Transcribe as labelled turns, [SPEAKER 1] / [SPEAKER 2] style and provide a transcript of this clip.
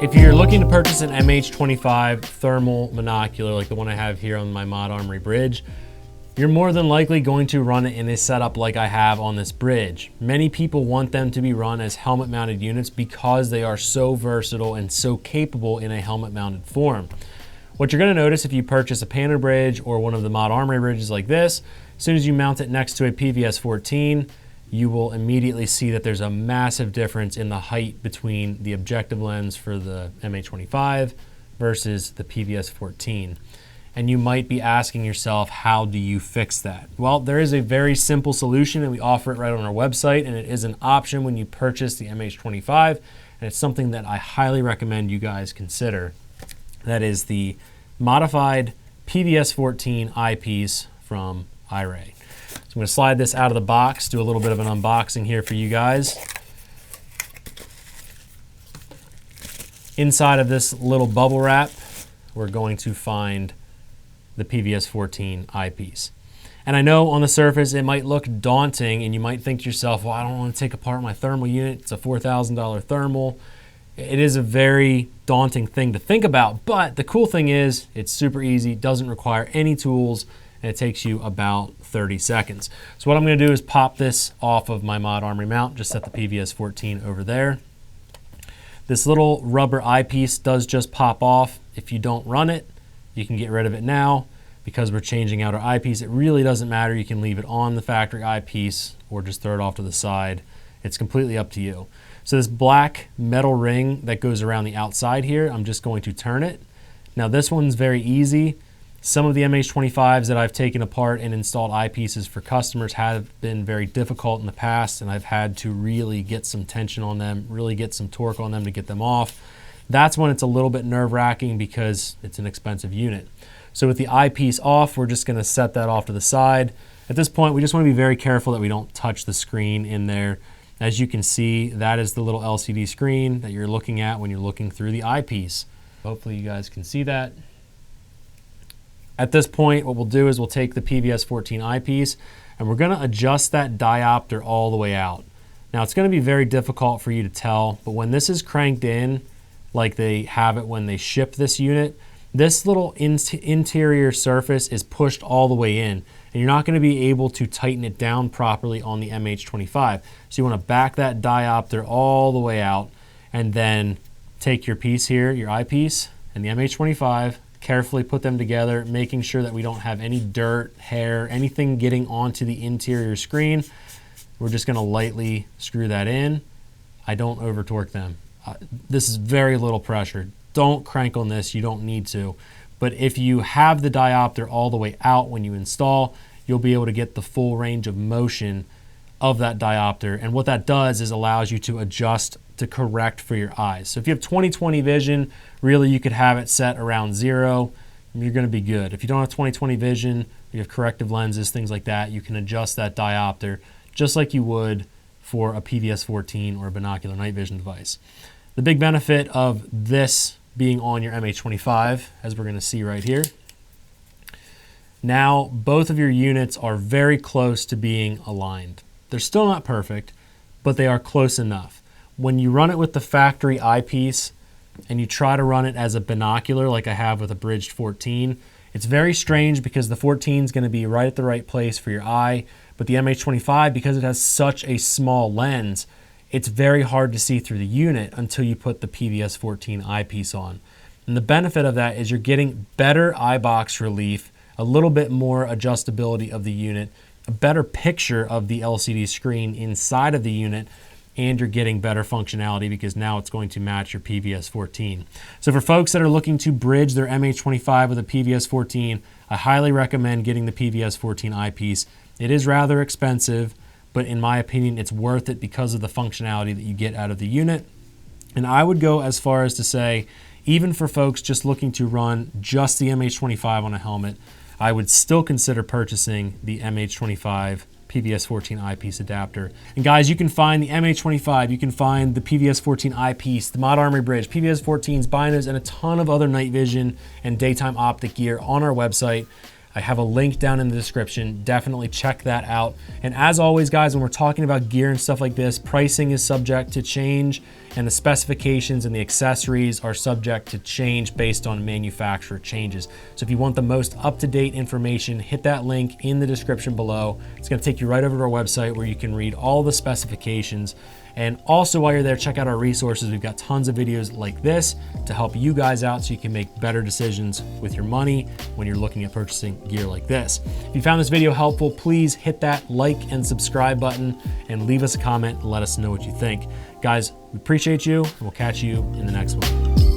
[SPEAKER 1] If you're looking to purchase an MH25 thermal monocular like the one I have here on my Mod Armory bridge, you're more than likely going to run it in a setup like I have on this bridge. Many people want them to be run as helmet mounted units because they are so versatile and so capable in a helmet mounted form. What you're going to notice if you purchase a Panda bridge or one of the Mod Armory bridges like this, as soon as you mount it next to a PVS-14, you will immediately see that there's a massive difference in the height between the objective lens for the MH25 versus the PVS-14. And you might be asking yourself, how do you fix that? Well, there is a very simple solution and we offer it right on our website, and it is an option when you purchase the MH25, and it's something that I highly recommend you guys consider. That is the modified PVS-14 eyepiece from iRay. So I'm going to slide this out of the box, do a little bit of an unboxing here for you guys. Inside of this little bubble wrap, we're going to find the PVS-14 eyepiece. And I know on the surface it might look daunting and you might think to yourself, well, I don't want to take apart my thermal unit. It's a $4,000 thermal. It is a very daunting thing to think about, but the cool thing is it's super easy, doesn't require any tools, and it takes you about 30 seconds. So what I'm going to do is pop this off of my Mod Armory mount, just set the PVS-14 over there. This little rubber eyepiece does just pop off. If you don't run it, you can get rid of it now. Because we're changing out our eyepiece, it really doesn't matter. You can leave it on the factory eyepiece or just throw it off to the side. It's completely up to you. So this black metal ring that goes around the outside here, I'm just going to turn it. Now this one's very easy. Some of the MH25s that I've taken apart and installed eyepieces for customers have been very difficult in the past, and I've had to really get some tension on them, really get some torque on them to get them off. That's when it's a little bit nerve-wracking because it's an expensive unit. So with the eyepiece off, we're just going to set that off to the side. At this point, we just want to be very careful that we don't touch the screen in there. As you can see, that is the little LCD screen that you're looking at when you're looking through the eyepiece. Hopefully you guys can see that. At this point, what we'll do is we'll take the PVS-14 eyepiece and we're going to adjust that diopter all the way out. Now it's going to be very difficult for you to tell, but when this is cranked in, like they have it when they ship this unit, this little interior surface is pushed all the way in, and you're not going to be able to tighten it down properly on the MH25. So you want to back that diopter all the way out and then take your piece here, your eyepiece, and the MH25, carefully put them together, making sure that we don't have any dirt, hair, anything getting onto the interior screen. We're just going to lightly screw that in. I don't over torque them. This is very little pressure. Don't crank on this, you don't need to. But if you have the diopter all the way out when you install, you'll be able to get the full range of motion of that diopter. And what that does is allows you to adjust to correct for your eyes. So if you have 20/20 vision, really you could have it set around 0, and you're gonna be good. If you don't have 20/20 vision, you have corrective lenses, things like that, you can adjust that diopter just like you would for a PVS-14 or a binocular night vision device. The big benefit of this being on your MH25, as we're going to see right here, now both of your units are very close to being aligned. They're still not perfect, but they are close enough. When you run it with the factory eyepiece and you try to run it as a binocular like I have with a bridged 14, it's very strange because the 14 is going to be right at the right place for your eye, but the MH25, because it has such a small lens, it's very hard to see through the unit until you put the PVS-14 eyepiece on. And the benefit of that is you're getting better eye box relief, a little bit more adjustability of the unit, a better picture of the LCD screen inside of the unit, and you're getting better functionality because now it's going to match your PVS-14. So for folks that are looking to bridge their MH25 with a PVS-14, I highly recommend getting the PVS-14 eyepiece. It is rather expensive, but in my opinion, it's worth it because of the functionality that you get out of the unit. And I would go as far as to say, even for folks just looking to run just the MH25 on a helmet, I would still consider purchasing the MH25 PVS-14 eyepiece adapter. And guys, you can find the MH25, you can find the PVS-14 eyepiece, the Mod Armory bridge, PVS-14s, binos, and a ton of other night vision and daytime optic gear on our website. I have a link down in the description. Definitely check that out. And as always, guys, when we're talking about gear and stuff like this, pricing is subject to change. and the specifications and the accessories are subject to change based on manufacturer changes. So if you want the most up-to-date information, hit that link in the description below. It's gonna take you right over to our website where you can read all the specifications. And also while you're there, check out our resources. We've got tons of videos like this to help you guys out so you can make better decisions with your money when you're looking at purchasing gear like this. If you found this video helpful, please hit that like and subscribe button and leave us a comment and let us know what you think. Guys, we appreciate you, and we'll catch you in the next one.